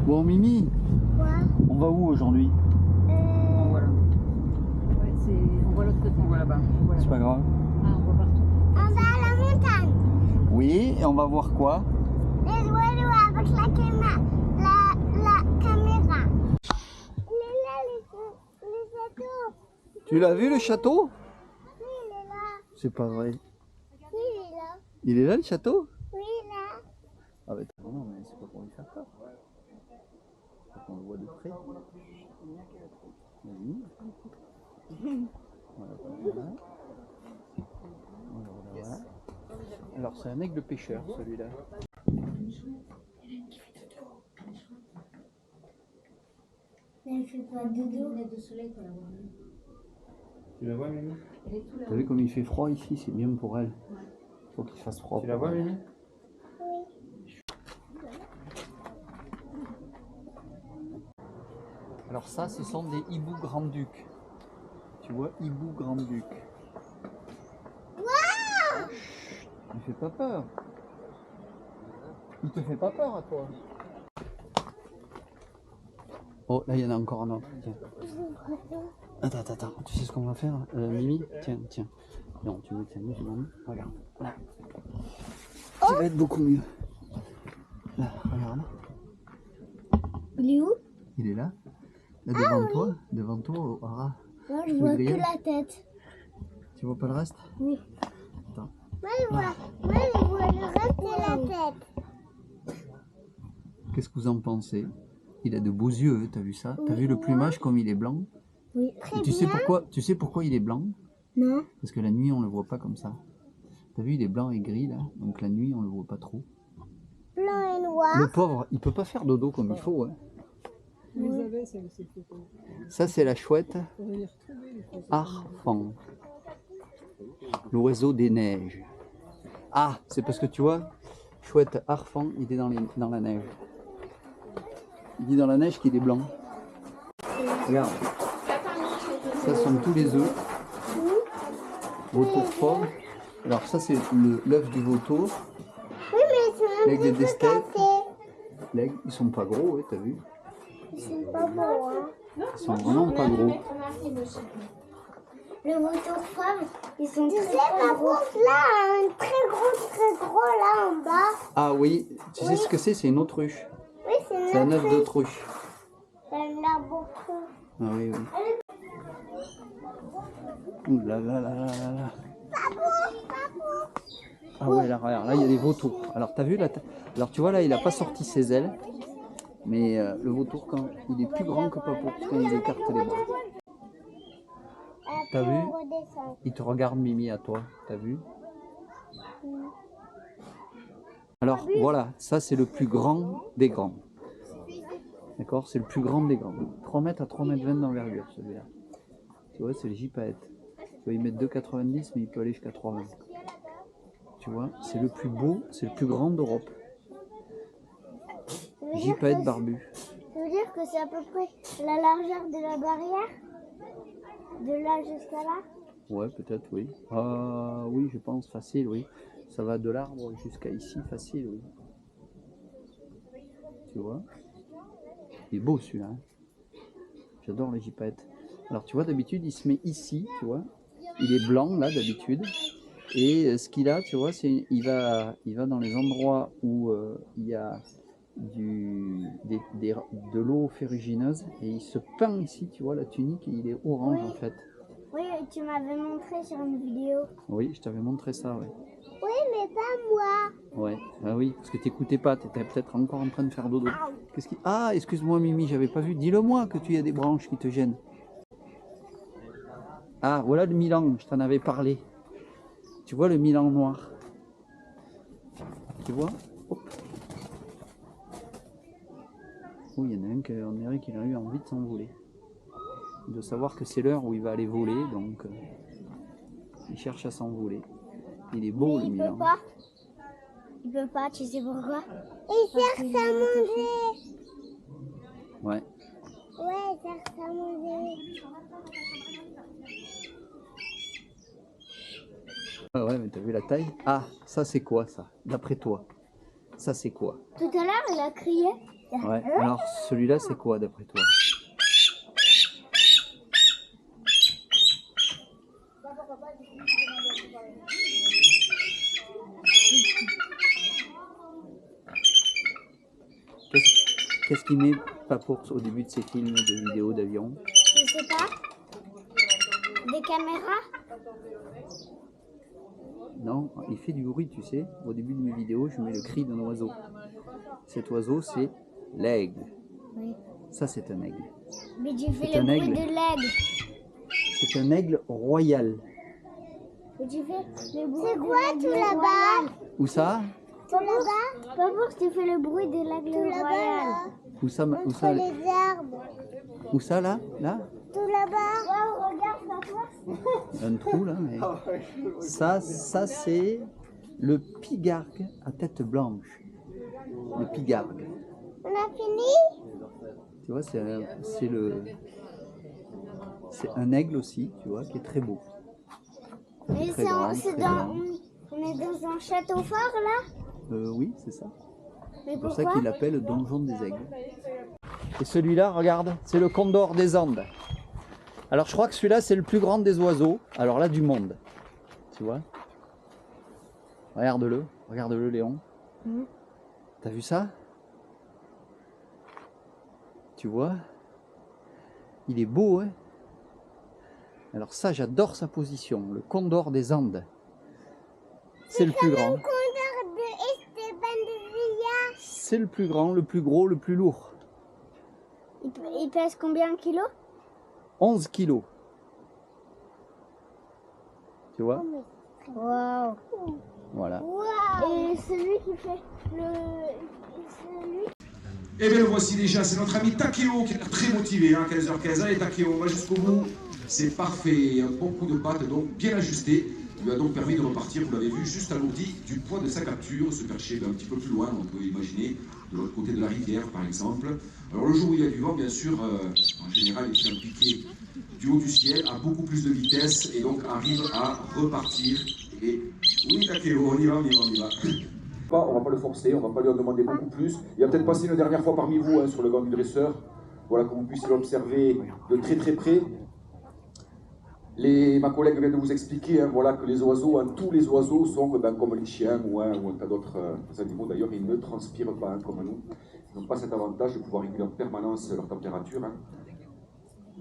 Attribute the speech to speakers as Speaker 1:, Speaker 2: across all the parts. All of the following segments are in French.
Speaker 1: Bon Mimi,
Speaker 2: Quoi?
Speaker 1: on va où aujourd'hui?
Speaker 3: On voit là. Ouais, on voit l'autre côté. On voit là-bas.
Speaker 1: C'est pas grave.
Speaker 3: Ah, on voit partout.
Speaker 2: On va à la montagne.
Speaker 1: Oui, et on va voir quoi?
Speaker 2: Les oiseaux avec la caméra. La caméra. Il est là, le château.
Speaker 1: Tu l'as vu le château?
Speaker 2: Oui, il est là.
Speaker 1: C'est pas vrai.
Speaker 2: Oui, il est là.
Speaker 1: Il est là le château?
Speaker 2: Oui, là.
Speaker 1: Ah bah non, mais c'est pas pour lui faire peur. Faut qu'on le voit de près. Vas-y. Voilà, voilà. Voilà. Alors c'est un aigle pêcheur celui-là.
Speaker 2: Mais il fait pas dodo.
Speaker 3: L'aide de soleil pour la voir.
Speaker 4: Tu la vois, Mimi?
Speaker 3: Elle est tout là.
Speaker 1: T'as vu comme il fait froid ici, c'est bien pour elle. Faut qu'il fasse froid.
Speaker 4: Tu la vois, Mimi?
Speaker 1: Alors ça, ce sont des hiboux grand-ducs. Tu vois, hibou grand-duc. Il fait pas peur. Il te fait pas peur à toi. Oh, là il y en a encore un autre. Tiens. Attends. Tu sais ce qu'on va faire, Mimi? Tiens. Non, tu veux que ça mieux, regarde. Là. Ça va être beaucoup mieux. Là, regarde.
Speaker 2: Il est où?
Speaker 1: Il est là. Là, devant toi, au ras.
Speaker 2: Moi, je vois que la tête.
Speaker 1: Tu vois pas le reste?
Speaker 2: Oui.
Speaker 1: Attends.
Speaker 2: Moi, je vois le reste de la tête.
Speaker 1: Qu'est-ce que vous en pensez? Il a de beaux yeux, t'as vu ça? T'as vu le plumage comme il est blanc?
Speaker 2: Oui, très
Speaker 1: Et tu sais pourquoi il est blanc?
Speaker 2: Non.
Speaker 1: Parce que la nuit on le voit pas comme ça. T'as vu, il est blanc et gris là, donc la nuit on le voit pas trop.
Speaker 2: Blanc et noir.
Speaker 1: Le pauvre, il peut pas faire dodo comme il faut. Hein. Ça c'est la chouette Harfang, l'oiseau des neiges. Ah, c'est parce que tu vois, chouette Harfang, il est dans la neige. Il dit dans la neige qu'il est blanc. Regarde, ça sont tous les œufs. Vautour fauve. Alors ça c'est l'œuf du vautour.
Speaker 2: Oui, mais c'est un
Speaker 1: L'aigle
Speaker 2: petit
Speaker 1: des
Speaker 2: peu
Speaker 1: steppes.
Speaker 2: cassé.
Speaker 1: L'aigle, ils sont pas gros, ouais, t'as vu?
Speaker 2: C'est pas beau, hein.
Speaker 1: Ils sont vraiment pas gros.
Speaker 2: Le vautour femme, ils sont très ma bouffe là, un très gros là en bas.
Speaker 1: Ah oui, tu sais ce que c'est? C'est une autruche.
Speaker 2: Oui,
Speaker 1: C'est un œuf d'autruche.
Speaker 2: C'est un arbre trou.
Speaker 1: Ah oui. Ouh là là là là là là. Ah ouais, là, regarde, là il y a des vautours. Alors t'as vu là? Alors tu vois là, il a pas sorti ses ailes. Mais le vautour, quand il est plus grand que Papou, quand il écarte les bras. T'as vu? Il te regarde, Mimi, à toi. T'as vu? Alors voilà, ça c'est le plus grand des grands. D'accord? C'est le plus grand des grands. 3 mètres à 3 mètres 20 d'envergure celui-là. Tu vois, c'est le gypaète. Tu vois, il met 2,90 mais il peut aller jusqu'à 3,20. Tu vois, c'est le plus beau, c'est le plus grand d'Europe. Gypaète barbu.
Speaker 2: Ça veut dire que c'est à peu près la largeur de la barrière? De là jusqu'à là?
Speaker 1: Ouais, peut-être, oui. Ah oui, je pense, facile, oui. Ça va de l'arbre jusqu'à ici, facile, oui. Tu vois? Il est beau celui-là. Hein. J'adore les gypaètes. Alors tu vois, d'habitude, il se met ici, tu vois. Il est blanc, là, d'habitude. Et ce qu'il a, tu vois, c'est il va dans les endroits où il y a de l'eau ferrugineuse et il se peint ici, tu vois, la tunique, et il est orange en fait.
Speaker 2: Oui, tu m'avais montré sur une vidéo.
Speaker 1: Oui, je t'avais montré ça, ouais.
Speaker 2: Oui, mais pas moi.
Speaker 1: Ouais, ah oui, parce que t'écoutais pas, t'étais peut-être encore en train de faire dodo. Qu'est-ce qui... Ah, excuse-moi Mimi, j'avais pas vu. Dis-le-moi que tu as des branches qui te gênent. Ah, voilà le Milan, je t'en avais parlé. Tu vois le Milan noir? Tu vois? Hop. Oh, il y en a un qu'on dirait qu'il a eu envie de s'envoler. De savoir que c'est l'heure où il va aller voler, donc il cherche à s'envoler. Il est beau
Speaker 2: Mais
Speaker 1: le
Speaker 2: il
Speaker 1: Milan.
Speaker 2: peut pas. Il peut pas, tu sais pourquoi? Il cherche à manger.
Speaker 1: Ouais.
Speaker 2: Ouais, il cherche à manger.
Speaker 1: Ah ouais, mais t'as vu la taille? Ah, ça c'est quoi ça? D'après toi? Ça c'est quoi?
Speaker 2: Tout à l'heure, il a crié.
Speaker 1: Ouais, alors celui-là c'est quoi d'après toi? Qu'est-ce qu'il met Papours au début de ses films de vidéos d'avion?
Speaker 2: Je sais pas. Des caméras?
Speaker 1: Non, il fait du bruit, tu sais. Au début de mes vidéos, je mets le cri d'un oiseau. Cet oiseau, c'est l'aigle.
Speaker 2: Oui.
Speaker 1: Ça, c'est un aigle.
Speaker 2: Mais tu fais
Speaker 1: C'est
Speaker 2: le
Speaker 1: un
Speaker 2: bruit
Speaker 1: aigle.
Speaker 2: de l'aigle.
Speaker 1: C'est un aigle royal.
Speaker 2: Mais tu fais le bruit. C'est quoi tout là-bas?
Speaker 1: Où ça?
Speaker 2: Tout là-bas? Pas pour que tu fais le bruit de l'aigle royal.
Speaker 1: Où ça, où
Speaker 2: Entre
Speaker 1: ça,
Speaker 2: les arbres.
Speaker 1: où ça là? Là?
Speaker 2: Tout là-bas. Wow, regarde ça.
Speaker 1: Un trou là. Mais... Ça c'est le pigargue à tête blanche. Le pigargue.
Speaker 2: On a fini?
Speaker 1: Tu vois, c'est un aigle aussi, tu vois, qui est très beau.
Speaker 2: Mais
Speaker 1: Très grand,
Speaker 2: c'est
Speaker 1: très
Speaker 2: dans,
Speaker 1: grand.
Speaker 2: on est dans un château fort là?
Speaker 1: Oui, c'est ça.
Speaker 2: Mais
Speaker 1: C'est pour ça
Speaker 2: pourquoi?
Speaker 1: qu'il l'appelle le donjon des aigles. Et celui-là, regarde, c'est le condor des Andes. Alors je crois que celui-là, c'est le plus grand des oiseaux. Alors là, du monde. Tu vois? Regarde-le, Léon. T'as vu ça? Tu vois? Il est beau, hein? Alors ça, j'adore sa position. Le condor des Andes. C'est le plus grand.
Speaker 2: Le condor de Esteban de Villa.
Speaker 1: C'est le plus grand, le plus gros, le plus lourd.
Speaker 2: Il pèse combien de kilos?
Speaker 1: 11 kilos. Tu vois?
Speaker 2: Waouh.
Speaker 1: Voilà.
Speaker 2: Et celui qui fait celui.
Speaker 5: Eh bien le voici déjà, c'est notre ami Takeo qui est très motivé, hein, 15h15. Allez Takeo, on va jusqu'au bout. C'est parfait, un bon coup de patte donc bien ajusté. Il lui a donc permis de repartir, vous l'avez vu, juste alourdi du poids de sa capture, se percher un petit peu plus loin, on peut imaginer, de l'autre côté de la rivière par exemple. Alors le jour où il y a du vent, bien sûr, en général, il fait un piqué du haut du ciel, à beaucoup plus de vitesse, et donc arrive à repartir. Et oui Takeo, on y va. On ne va pas le forcer, on ne va pas lui en demander beaucoup plus. Il a peut-être passé une dernière fois parmi vous sur le banc du dresseur. Voilà, que vous puissiez l'observer de très très près. Ma collègue vient de vous expliquer voilà, que les oiseaux, tous les oiseaux sont comme les chiens ou un tas d'autres animaux. D'ailleurs, ils ne transpirent pas comme nous. Ils n'ont pas cet avantage de pouvoir réguler en permanence leur température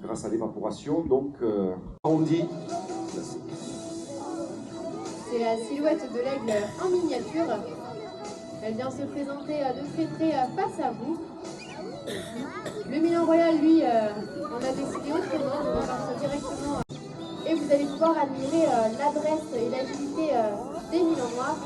Speaker 5: grâce à l'évaporation. Donc, on dit...
Speaker 6: C'est la silhouette de l'aigle en miniature. Elle vient se présenter de très près face à vous. Le Milan Royal, lui, on a décidé autrement de repartir directement. Et vous allez pouvoir admirer l'adresse et l'agilité des Milan Noirs.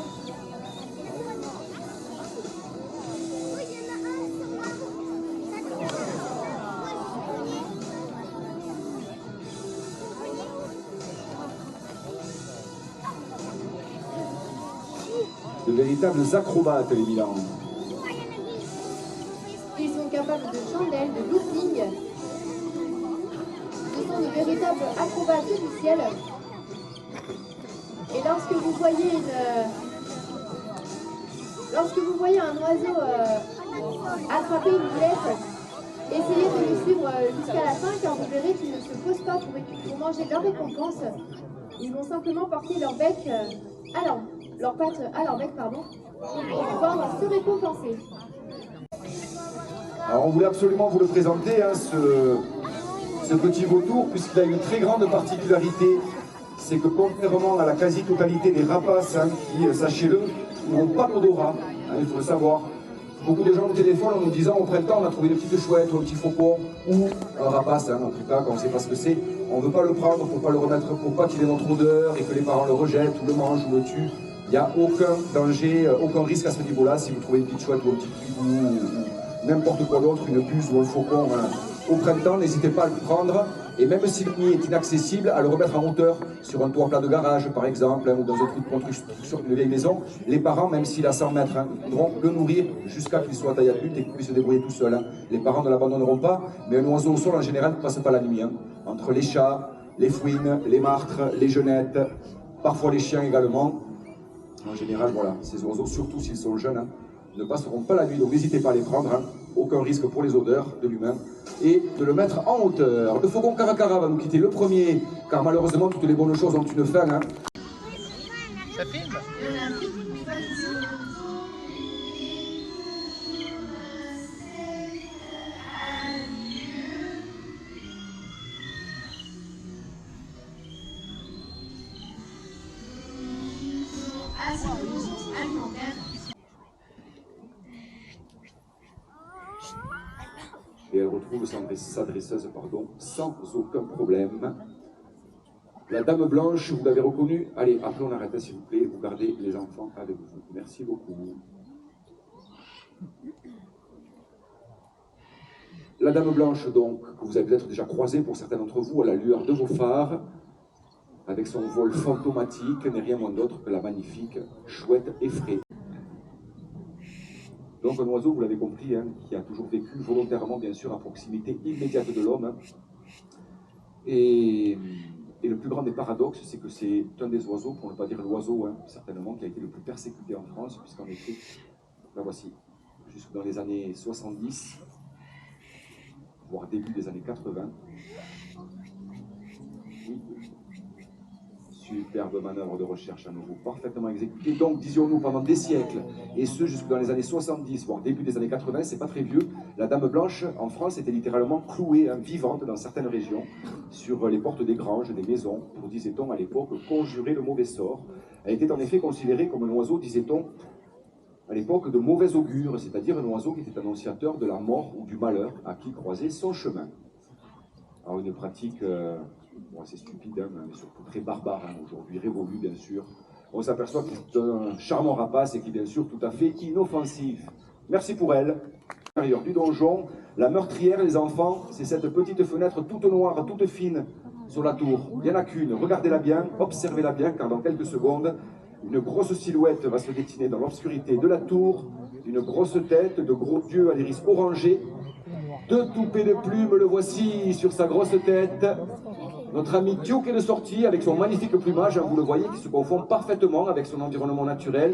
Speaker 5: De véritables acrobates, les Milans.
Speaker 6: Ils sont capables de chandelles, de looping. Ce sont de véritables acrobates du ciel. Et lorsque vous voyez un oiseau attraper une boulette, essayez de le suivre jusqu'à la fin, car vous verrez qu'ils ne se posent pas pour manger leur récompense. Ils vont simplement porter leur bec leurs pattes à leur bec, pour pouvoir se récompenser.
Speaker 5: Alors on voulait absolument vous le présenter, ce petit vautour, puisqu'il a une très grande particularité, c'est que contrairement à la quasi-totalité des rapaces, qui, sachez-le, n'ont pas d'odorat, il faut le savoir. Beaucoup de gens au téléphone en nous disant au printemps on a trouvé une petite chouette ou un petit faucon ou un rapace, en tout cas quand on ne sait pas ce que c'est, on ne veut pas le prendre pour pas le remettre, pour pas qu'il ait notre odeur et que les parents le rejettent ou le mangent ou le tuent. Il n'y a aucun danger, aucun risque à ce niveau-là si vous trouvez une petite chouette ou un petit pibou ou n'importe quoi d'autre, une puce ou un faucon. Au printemps, n'hésitez pas à le prendre et même si le nid est inaccessible, à le remettre en hauteur sur un toit plat de garage par exemple ou dans un truc de construction d'une vieille maison. Les parents, même s'il a 100 mètres, devront le nourrir jusqu'à qu'il soit taille adulte et qu'il puisse se débrouiller tout seul. Les parents ne l'abandonneront pas, mais un oiseau au sol en général ne passe pas la nuit. Entre les chats, les fouines, les martres, les genettes, parfois les chiens également. En général, voilà, ces oiseaux, surtout s'ils sont jeunes, ne passeront pas la nuit, donc n'hésitez pas à les prendre, hein. Aucun risque pour les odeurs de l'humain, et de le mettre en hauteur. Le faucon caracara va nous quitter le premier, car malheureusement toutes les bonnes choses ont une fin. Hein.
Speaker 1: Ça filme ?
Speaker 5: Et elle retrouve sa dresseuse, sans aucun problème. La dame blanche, vous l'avez reconnue. Allez, après on arrête s'il vous plaît, vous gardez les enfants avec vous. Merci beaucoup. La dame blanche, donc, que vous avez peut-être déjà croisée pour certains d'entre vous, à la lueur de vos phares, avec son vol fantomatique, n'est rien moins d'autre que la magnifique chouette effraie. Donc un oiseau, vous l'avez compris, hein, qui a toujours vécu volontairement, bien sûr, à proximité immédiate de l'homme. Hein. Et le plus grand des paradoxes, c'est que c'est un des oiseaux, pour ne pas dire l'oiseau, hein, certainement, qui a été le plus persécuté en France, puisqu'en effet, la voici, jusque dans les années 70, voire début des années 80. Oui. Superbe manœuvre de recherche à nouveau, parfaitement exécutée. Donc, disions-nous, pendant des siècles, et ce jusque dans les années 70, voire début des années 80, c'est pas très vieux, la dame blanche en France était littéralement clouée, hein, vivante dans certaines régions, sur les portes des granges, des maisons, pour, disait-on à l'époque, conjurer le mauvais sort. Elle était en effet considérée comme un oiseau, disait-on, à l'époque de mauvais augure, c'est-à-dire un oiseau qui était annonciateur de la mort ou du malheur à qui croisait son chemin. Alors une pratique bon, assez stupide, hein, mais surtout très barbare, hein, aujourd'hui révolue bien sûr. On s'aperçoit que c'est un charmant rapace et qui est bien sûr tout à fait inoffensif. Merci pour elle. À l'intérieur du donjon, la meurtrière, les enfants, c'est cette petite fenêtre toute noire, toute fine sur la tour. Il n'y en a qu'une, regardez-la bien, observez-la bien, car dans quelques secondes, une grosse silhouette va se dessiner dans l'obscurité de la tour, une grosse tête, de gros yeux à l'iris orangé, deux toupets de plumes, le voici sur sa grosse tête. Notre ami Duke est de sortie avec son magnifique plumage, hein, vous le voyez, qui se confond parfaitement avec son environnement naturel.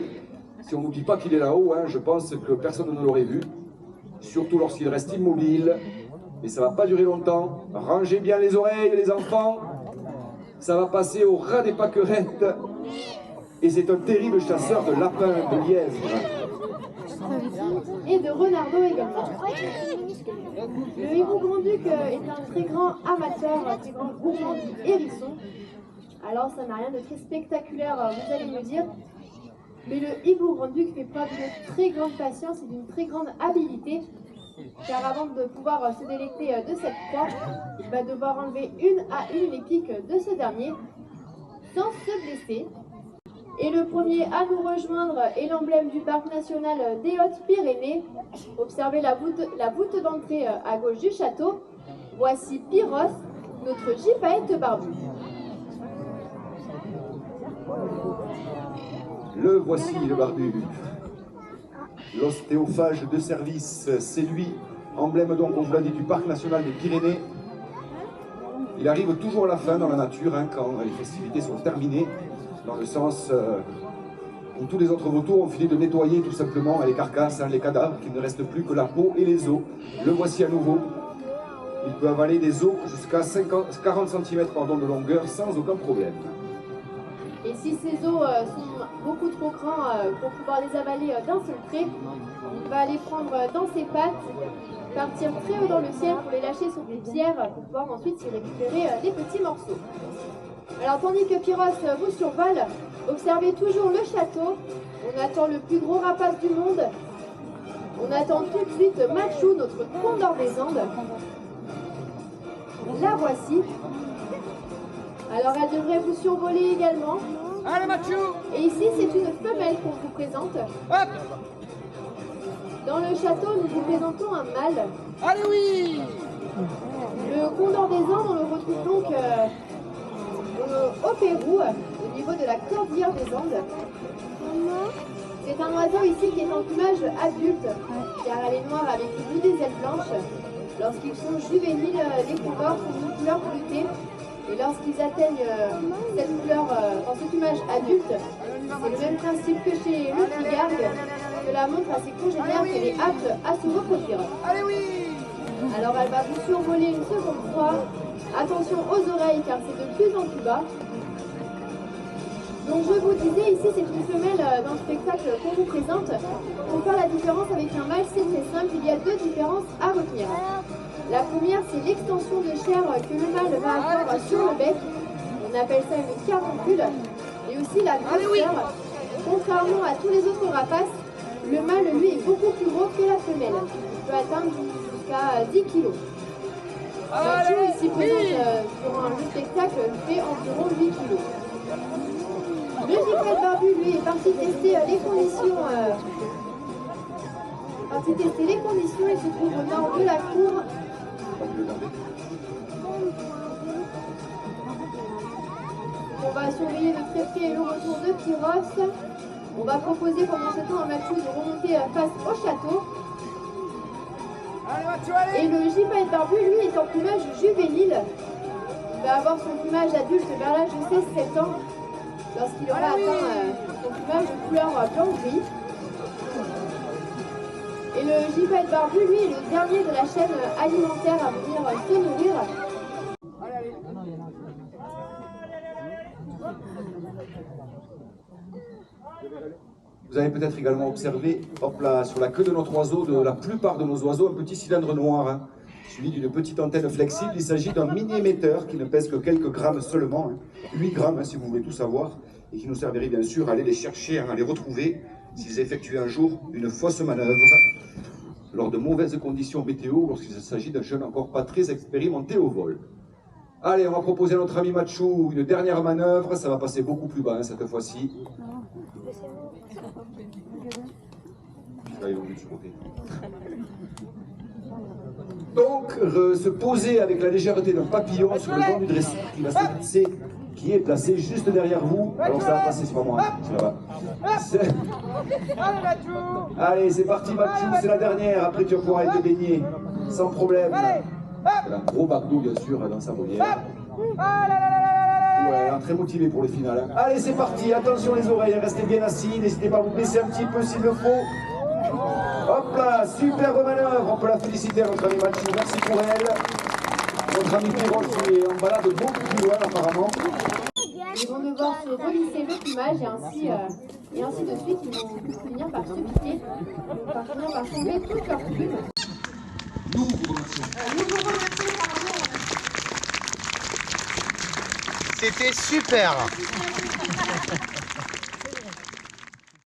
Speaker 5: Si on ne nous dit pas qu'il est là-haut, hein, je pense que personne ne l'aurait vu, surtout lorsqu'il reste immobile. Mais ça ne va pas durer longtemps. Rangez bien les oreilles, les enfants. Ça va passer au ras des pâquerettes. Et c'est un terrible chasseur de lapins, de lièvres.
Speaker 6: Et de renardeaux également. Le hibou grand-duc est un très grand amateur, un très grand gourmand du hérisson. Alors ça n'a rien de très spectaculaire, vous allez me dire. Mais le hibou grand-duc fait preuve d'une très grande patience et d'une très grande habileté. Car avant de pouvoir se délecter de cette proie, il va devoir enlever une à une les piques de ce dernier, sans se blesser. Et le premier à nous rejoindre est l'emblème du parc national des Hautes-Pyrénées. Observez la voûte d'entrée à gauche du château. Voici Pyros, notre gypaète barbu.
Speaker 5: Le voici, le barbu. L'ostéophage de service, c'est lui, emblème donc, on vous l'a dit, du parc national des Pyrénées. Il arrive toujours à la fin dans la nature, hein, quand les festivités sont terminées, dans le sens où tous les autres vautours ont fini de nettoyer tout simplement les carcasses, hein, les cadavres, qu'il ne reste plus que la peau et les os. Le voici à nouveau. Il peut avaler des os jusqu'à 40 cm de longueur sans aucun problème.
Speaker 6: Et si ces os sont beaucoup trop grands pour pouvoir les avaler d'un seul trait, il va les prendre dans ses pattes, partir très haut dans le ciel pour les lâcher sur des pierres pour pouvoir ensuite y récupérer des petits morceaux. Alors tandis que Pyros vous survole, observez toujours le château. On attend le plus gros rapace du monde. On attend tout de suite Machou, notre condor des Andes. La voici. Alors elle devrait vous survoler également.
Speaker 1: Allez Machou!
Speaker 6: Et ici c'est une femelle qu'on vous présente.
Speaker 1: Hop!
Speaker 6: Dans le château, nous vous présentons un mâle.
Speaker 1: Allez oui!
Speaker 6: Le condor des Andes, on le retrouve donc au Pérou, au niveau de la cordillère des Andes. C'est un oiseau ici qui est en plumage adulte, car elle est noire avec le bout des ailes blanches. Lorsqu'ils sont juvéniles, les condors sont d'une couleur bleutée. Et lorsqu'ils atteignent cette couleur dans ce plumage adulte, c'est le même principe que chez le pigargue. Cela montre à ses congénères qu'elle est apte à se reproduire.
Speaker 7: Allez, oui!
Speaker 6: Alors elle va vous survoler une seconde fois. Attention aux oreilles car c'est de plus en plus bas. Donc je vous disais, ici c'est une femelle dans le spectacle qu'on vous présente. Pour faire la différence avec un mâle, c'est très simple, il y a deux différences à retenir. La première, c'est l'extension de chair que le mâle va avoir sur le bec. On appelle ça une carbouncule. Et aussi la grosseur. Contrairement à tous les autres rapaces, le mâle, lui, est beaucoup plus gros que la femelle. Il peut atteindre jusqu'à 10 kg. La queue ici présente durant le spectacle fait environ 8 kg. Le gypaète barbu, lui, est parti tester les conditions. Il se trouve au nord de la cour. On va surveiller de très près le retour de Pyros. On va proposer pendant ce temps à Mathieu de remonter face au château.
Speaker 7: Allez, Mathieu, allez!
Speaker 6: Et le gypaète barbu, lui, est en plumage juvénile. Il va avoir son plumage adulte vers l'âge de 16-17 ans, lorsqu'il aura atteint son plumage de couleur blanc-gris. Et le gypaète barbu, lui, est le dernier de la chaîne alimentaire à venir se nourrir.
Speaker 7: Allez, allez!
Speaker 5: Vous avez peut-être également observé, hop là, sur la queue de notre oiseau, de la plupart de nos oiseaux, un petit cylindre noir, hein, suivi d'une petite antenne flexible. Il s'agit d'un mini-émetteur qui ne pèse que quelques grammes seulement, hein, 8 grammes si vous voulez tout savoir, et qui nous servirait bien sûr à aller les chercher, à les retrouver, s'ils effectuaient un jour une fausse manœuvre, lors de mauvaises conditions météo, lorsqu'il s'agit d'un jeune encore pas très expérimenté au vol. Allez, on va proposer à notre ami Machou une dernière manœuvre, ça va passer beaucoup plus bas hein, cette fois-ci. Là, ils vont plus de ce côté. Donc, se poser avec la légèreté d'un papillon sur le banc du dresseur qui est placé juste derrière vous. Alors ça va passer, c'est pas moi, hein, c'est là-bas.
Speaker 7: Allez, Mathieu!
Speaker 5: Allez, c'est parti Machou, c'est la dernière, après tu vas pouvoir être baigné, sans problème. Elle a un gros bac d'eau bien sûr dans sa volière. Ouais, très motivé pour le final. Hein. Allez, c'est parti, attention les oreilles, restez bien assis, n'hésitez pas à vous baisser un petit peu s'il le faut. Hop là, superbe manœuvre, on peut la féliciter à notre ami Machou, merci pour elle. Notre ami Pyros qui est en balade beaucoup plus loin apparemment.
Speaker 6: Ils vont devoir se relisser le plumage et ainsi de suite, ils vont finir par se piquer, par finir par tomber toute leur plume.
Speaker 5: Nous vous remercions.
Speaker 8: C'était super.